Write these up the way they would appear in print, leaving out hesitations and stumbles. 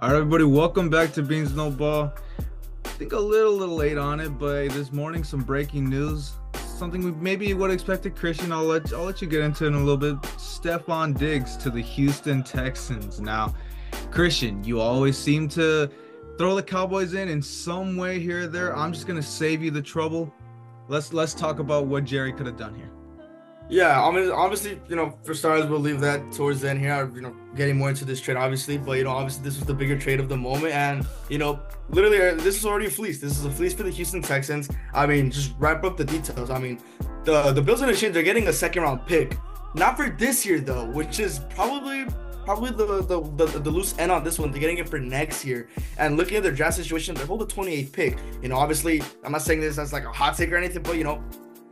All right, everybody, welcome back to Beans No Ball. I think a little late on it, but this morning some breaking news. Something we maybe would have expected. Christian, I'll let you get into it in a little bit. Stefon Diggs to the Houston Texans. Now, Christian, you always seem to throw the Cowboys in some way here or there. I'm just gonna save you the trouble. Let's talk about what Jerry could have done here. Yeah, I mean, obviously, for starters, we'll leave that towards the end here, getting more into this trade, obviously. But, obviously, this was the bigger trade of the moment. And, literally, this is already a fleece. This is a fleece for the Houston Texans. I mean, just wrap up the details. I mean, the Bills and the Exchange, they're getting a second-round pick. Not for this year, though, which is probably the loose end on this one. They're getting it for next year. And looking at their draft situation, they hold the 28th pick. Obviously, I'm not saying this as like a hot take or anything, but,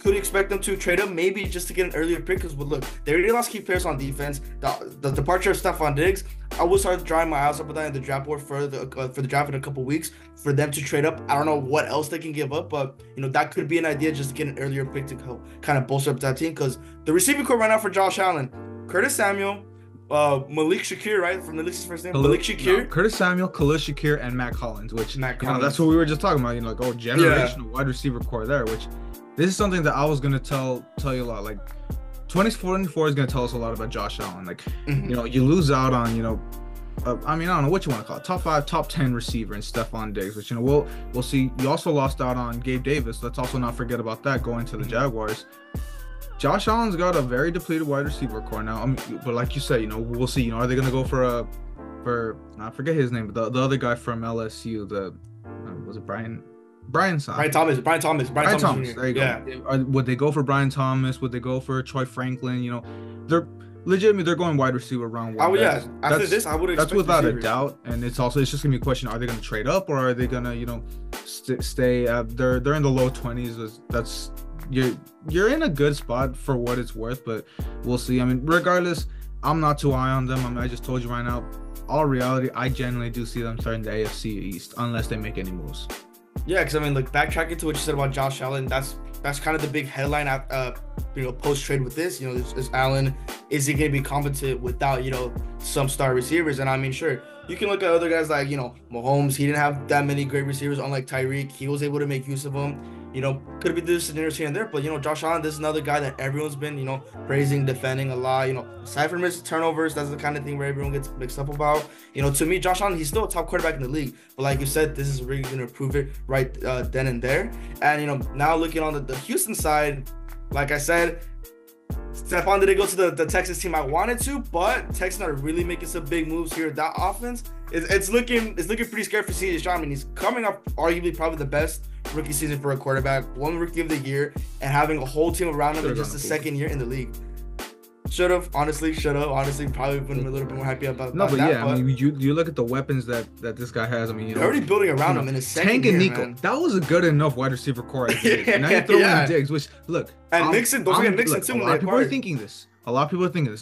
could expect them to trade up maybe just to get an earlier pick because look, they already lost key players on defense. The departure of Stefon Diggs, I will start drying my eyes up with that in the draft board for the draft in a couple weeks for them to trade up. I don't know what else they can give up, but that could be an idea just to get an earlier pick to kind of bolster up that team because the receiving core right now for Josh Allen, Curtis Samuel, Malik Shakir, right? From the Knicks' first name, Malik Shakir. No, Curtis Samuel, Khalil Shakir, and Matt Collins, which that's what we were just talking about. Generational wide receiver core there, which. This is something that I was gonna tell you a lot. Like 2024 is gonna tell us a lot about Josh Allen. Like, you lose out on, I mean, I don't know what you want to call it, top 5, top 10 receiver in Stefon Diggs, which we'll see. You also lost out on Gabe Davis. Let's also not forget about that going to the Jaguars. Josh Allen's got a very depleted wide receiver core now. I mean, but like you said, we'll see. Are they gonna go for I forget his name, but the other guy from LSU, was it Brian Thomas. Brian Thomas. There you go. Yeah. Would they go for Brian Thomas? Would they go for Troy Franklin? They're legitimately they're going wide receiver round one. Oh yeah. After this, I would expect that's without a doubt. And it's just gonna be a question: are they gonna trade up or are they gonna stay? They're in the low 20s. That's you're in a good spot for what it's worth, but we'll see. I mean, regardless, I'm not too high on them. I mean, I just told you right now. All reality, I genuinely do see them starting the AFC East unless they make any moves. Yeah, because I mean, backtracking to what you said about Josh Allen, that's kind of the big headline post trade with this. Is Allen, is he going to be competent without some star receivers? And I mean, sure, you can look at other guys like Mahomes. He didn't have that many great receivers, unlike Tyreek. He was able to make use of them. Could be the scenarios here and there, but Josh Allen, this is another guy that everyone's been praising, defending a lot. Aside from his turnovers, that's the kind of thing where everyone gets mixed up about. To me, Josh Allen, he's still a top quarterback in the league, but like you said, this is really going to prove it right then and there. And now looking on the Houston side, like I said, Stefon didn't go to the Texans team I wanted to, but Texans are really making some big moves here. That offense, it's looking pretty scary for CJ Stroud. I mean, he's coming up arguably probably the best rookie season for a quarterback, one rookie of the year, and having a whole team around him in just the second year in the league. Should have honestly probably been a little bit more happy about that. But I mean, you look at the weapons that this guy has. I mean, they're already building around him in his second Tank year, and Nico, man. that was a good enough wide receiver core. Now you throw in Diggs, which look, and Mixon, don't forget Mixon too. A lot of people are thinking this.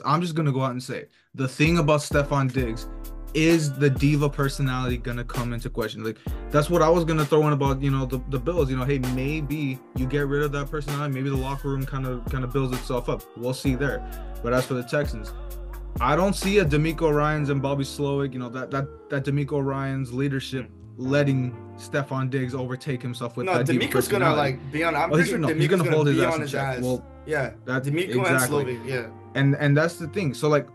I'm just gonna go out and say it. The thing about Stefon Diggs is the diva personality gonna come into question? Like that's what I was gonna throw in about the Bills. Hey, maybe you get rid of that personality. Maybe the locker room kind of builds itself up. We'll see there. But as for the Texans, I don't see a DeMeco Ryans and Bobby Slowick. That DeMeco Ryans leadership letting Stefon Diggs overtake himself with that. DeMeco's gonna be on. I'm pretty sure he's gonna hold his ass in check. Well, yeah, that's DeMeco exactly. and Slowick. Yeah, and that's the thing. So like.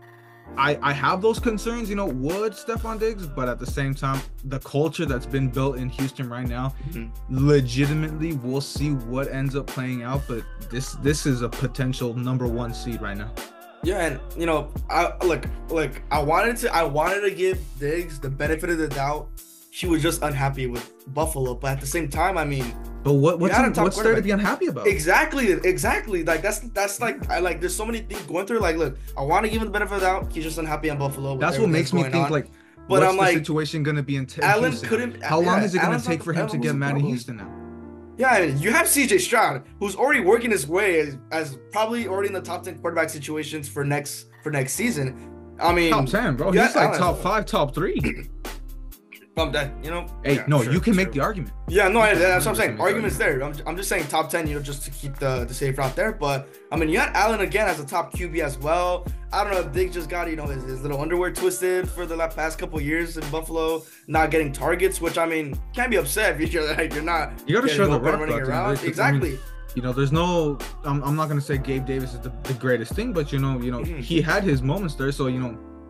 I have those concerns, would Stefon Diggs, but at the same time, the culture that's been built in Houston right now, legitimately, we'll see what ends up playing out. But this is a potential number 1 seed right now. Yeah, and I wanted to give Diggs the benefit of the doubt. He was just unhappy with Buffalo, but at the same time, I mean. But what's there to be unhappy about? Exactly. Like that's like there's so many things going through. Like, look, I want to give him the benefit of the doubt. He's just unhappy in Buffalo. That's what makes me think like. But what's the situation gonna be in Houston? How long is it gonna take for him to get mad in Houston now? Yeah, you have CJ Stroud, who's already working his way as probably already in the top 10 quarterback situations for next season. I mean, top 10, bro. He's like top 5, top 3. That, Hey, yeah, no, sure, you can make sure. the argument. Yeah, no, that's what I'm saying. Argument's there. I'm just saying top 10, just to keep the safe route there. But I mean, you had Allen again as a top QB as well. I don't know if Diggs just got his little underwear twisted for the past couple of years in Buffalo, not getting targets. Which, I mean, can't be upset if you're not. You got to show the rock running around. Exactly. I mean, there's no. I'm not gonna say Gabe Davis is the greatest thing, but he had his moments there. So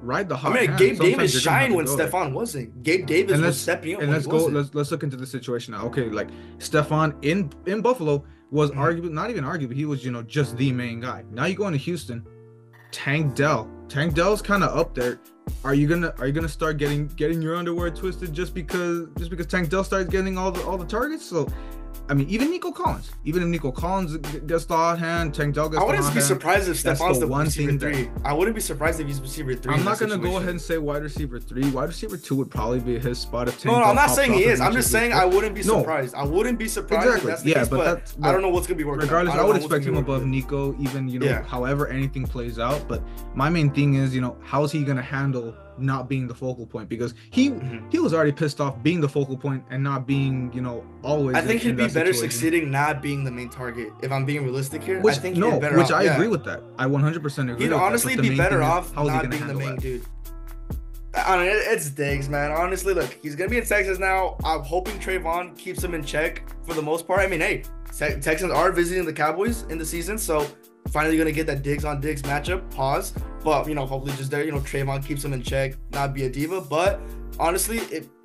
ride the hot. I mean, Gabe Davis shined when Stefon wasn't. Gabe Davis was stepping up. And let's look into the situation now. Okay, like Stefon in Buffalo was arguably, not even arguably, he was just the main guy. Now you go into Houston, Tank Dell's kind of up there. Are you gonna start getting your underwear twisted just because Tank Dell starts getting all the targets? So I mean, even Nico Collins. Even if Nico Collins gets the hot hand, Tank Dell gets the hot hand. I wouldn't be surprised if Stefon's the receiver 3. I wouldn't be surprised if he's receiver 3. I'm not going to go ahead and say wide receiver 3. Wide receiver 2 would probably be his spot if Tank No, I'm not saying he is. I'm just saying I wouldn't be surprised. I wouldn't be surprised if that's the case, but I don't know what's going to be working regardless, I would expect him above Nico, even, however anything plays out. But my main thing is, how is he going to handle not being the focal point? Because he was already pissed off being the focal point and not being always. I think he'd be better succeeding not being the main target. If I'm being realistic here, I think he'd be better off. I agree with that. I 100% agree. He'd honestly be better off not being the main dude. I don't know, it's Diggs, man. Honestly, look, he's gonna be in Texas now. I'm hoping Trayvon keeps him in check for the most part. I mean, hey, Texans are visiting the Cowboys in the season, so finally gonna get that Diggs on Diggs matchup. Pause. But hopefully just there, Trayvon keeps him in check, not be a diva. But honestly,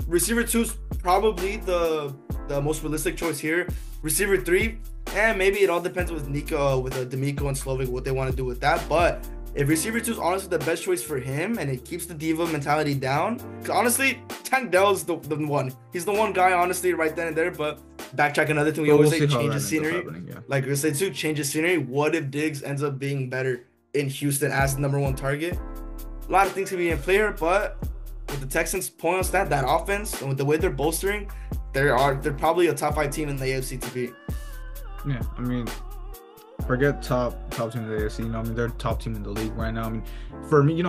receiver 2 is probably the most realistic choice here. Receiver 3, and maybe it all depends with Nico, with D'Amico and Slovak, what they want to do with that. But if receiver 2 is honestly the best choice for him, and it keeps the diva mentality down, because honestly, Tank Dell's the one. He's the one guy, honestly, right then and there. But backtrack, another thing we always say, change of scenery. Like we say too, change of scenery. What if Diggs ends up being better in Houston as the number 1 target? A lot of things can be in play here, but with the Texans' point on that offense, and with the way they're bolstering, they're probably a top 5 team in the AFC to be. Yeah, I mean, forget top team in the AFC. I mean, they're top team in the league right now. I mean, for me,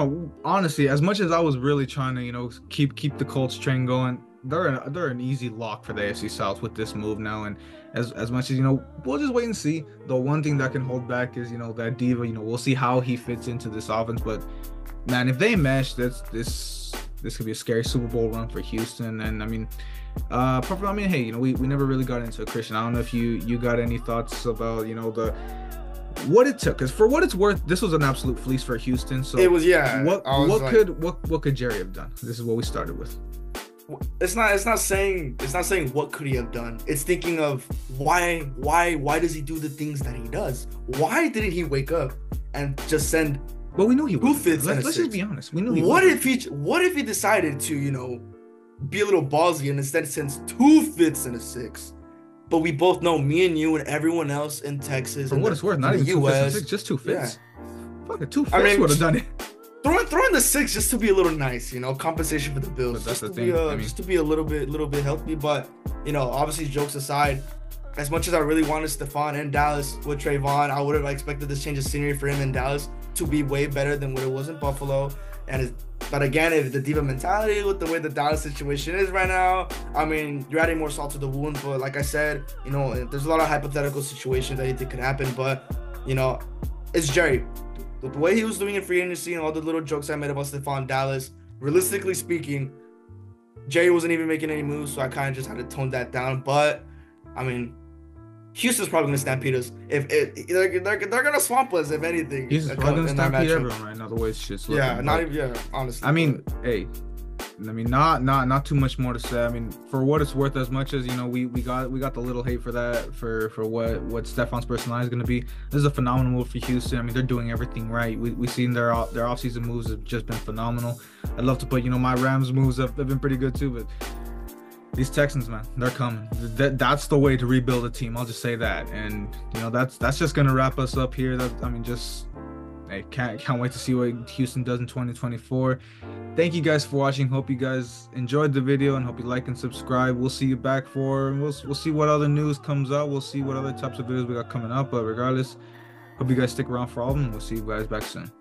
honestly, as much as I was really trying to, keep the Colts train going, they're an easy lock for the AFC South with this move now. And as much as we'll just wait and see. The one thing that can hold back is that diva. We'll see how he fits into this offense. But man, if they mesh, this could be a scary Super Bowl run for Houston. And I mean, hey, we never really got into it, Christian. I don't know if you got any thoughts about what it took, because for what it's worth, this was an absolute fleece for Houston. So it was, yeah. What could Jerry have done? This is what we started with. It's not saying what could he have done. It's thinking of why does he do the things that he does? Why didn't he wake up and just send? Well, we knew he would. Let's just be honest. We knew he would. What if he decided to be a little ballsy and instead sends 2 fifths and a 6? But we both know, me and you and everyone else in Texas, for what it's worth, not even 2 fifths and 6, just 2 fifths. Yeah. Fucking 2 fifths would have done it. Throwing the 6 just to be a little nice, compensation for the Bills, just to be a little bit healthy. But obviously, jokes aside, as much as I really wanted Stefon in Dallas with Trayvon, I would have expected this change of scenery for him in Dallas to be way better than what it was in Buffalo. But again, if the diva mentality with the way the Dallas situation is right now, I mean, you're adding more salt to the wound. But like I said, there's a lot of hypothetical situations that you think could happen. But it's Jerry. The way he was doing in free agency and all the little jokes I made about Stefon Dallas, realistically speaking, Jerry wasn't even making any moves, so I kind of just had to tone that down. But I mean, Houston's probably gonna stampede us. If they're gonna swamp us, if anything. Houston's probably gonna stampede everyone right now. The way shit's looking. Yeah, honestly. I mean, not too much more to say. I mean, for what it's worth, as much as we got the little hate for that, for what Stefon's personality is going to be. This is a phenomenal move for Houston. I mean, they're doing everything right. We've seen their offseason moves have just been phenomenal. I'd love to put my Rams moves have been pretty good too, but these Texans, man, they're coming. That's the way to rebuild a team. I'll just say that. And that's just gonna wrap us up here. I can't wait to see what Houston does in 2024. Thank you guys for watching. Hope you guys enjoyed the video, and hope you like and subscribe. We'll see you back we'll see what other news comes out. We'll see what other types of videos we got coming up. But regardless, hope you guys stick around for all of them. We'll see you guys back soon.